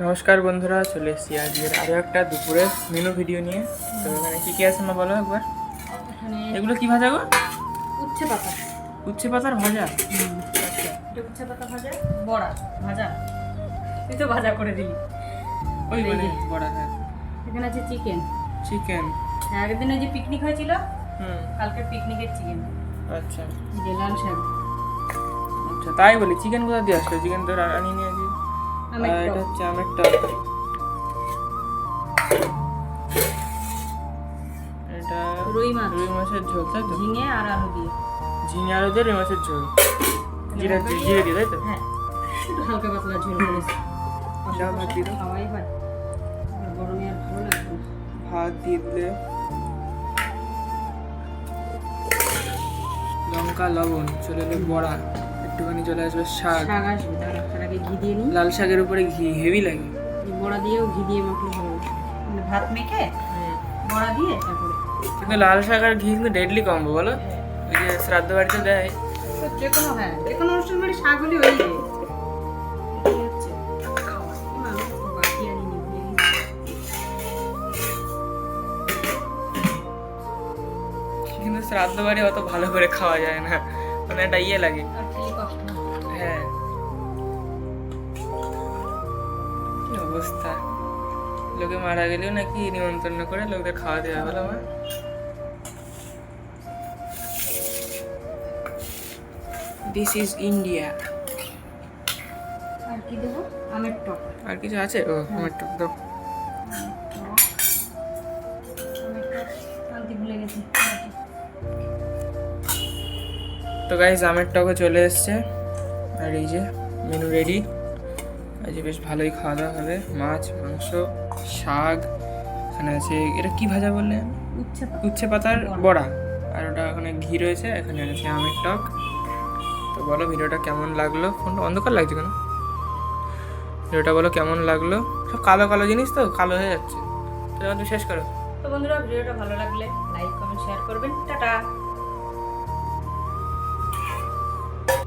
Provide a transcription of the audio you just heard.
নমস্কার বন্ধুরা, চলে এসেছি আজকের আরও একটা দুপুরের মেনু ভিডিও নিয়ে। তো এখানে কী কী আছে মা বলো একবার। এগুলো কি ভাজা গো? উচ্ছে পাতা। উচ্ছে পাতার ভাজা? আচ্ছা, এটা উচ্ছে পাতা ভাজা, বড়া ভাজা। তুই তো ভাজা করে দিলি। ওই মানে বড়া। হ্যাঁ, এখানে আছে চিকেন। চিকেন। আগের দিন ওই যে পিকনিক হয়েছিল, হুম, কালকে পিকনিকের চিকেন। আচ্ছা যে লাল শাক, আচ্ছা, তাই বলি চিকেন কোথা দিয়ে আসলো? চিকেন তো আনি নিয়ে আছি। আমের এটা টক। হচ্ছে আমের টক। এটা রুই মাছ, রুই মাছের ঝোল, তাই তো? ঝিঙে আর আলু দিয়ে। ঝিঙে আলু দিয়ে রুই মাছের ঝোল, জিরে জিরে দিয়ে, তাই তো? হ্যাঁ, একটু হালকা পাতলা ঝোল করেছি। যাও, ভাত দিয়ে দাও। খাওয়াই হয়, আর গরমে আর ভালো লাগবে না। ভাত দিয়ে দিলে, লঙ্কা লবণ চলে এলে, বড়া একটুখানি চলে আসবে, শাক। শাক আসবে, তার আগে ঘি দিয়ে নিই। লাল শাকের উপরে ঘি হেভি লাগে। এই বড়া দিয়েও ঘি দিয়ে মাখলে ভালো লাগে। মানে ভাত মেখে বড়া দিয়ে তারপরে। কিন্তু লাল শাক আর ঘি কিন্তু ডেডলি কম্বো, বলো? ওই যে শ্রাদ্ধ বাড়িতে দেয়। তো যে কোনো, হ্যাঁ, যে কোনো অনুষ্ঠান বাড়ি শাক হলে ওই যে এটাই হচ্ছে খাওয়া। মানুষ বাকি আর নিয়ে ভুলে গেছি। কিন্তু শ্রাদ্ধ বাড়ি অত ভালো করে খাওয়া যায় না, মানে একটা ইয়ে লাগে। আর খেয়ে কষ্ট হয়। হ্যাঁ, কি অবস্থা! লোকে মারা গেলেও নাকি নিমন্ত্রণ করে লোকদের খাওয়া দেওয়া হলো। আমার দিস ইজ ইন্ডিয়া। আর কি দেবো? আমের টক। আর কিছু আছে? ও, আমার টক দাও। আমের টক আনতে ভুলে গেছি। তো গাইস, আমের টকও চলে এসছে, আর এই যে মেনু রেডি। আজ বেশ ভালোই খাওয়া দাওয়া হবে। মাছ, মাংস, শাক, এখানে আছে এটা কি ভাজা বললে? উচ্ছে পাতা। উচ্ছে পাতার বড়া, আর ওটা ওখানে ঘি রয়েছে। এখানে আছে আমের টক। তো বলো ভিডিওটা কেমন লাগলো? ফোনটা অন্ধকার লাগছে কেন? ভিডিওটা বলো কেমন লাগলো? সব কালো কালো জিনিস তো, কালো হয়ে যাচ্ছে। তো তুমি শেষ করো। তো বন্ধুরা, ভিডিওটা ভালো লাগলে লাইক কমেন্ট শেয়ার করবেন। টাটা।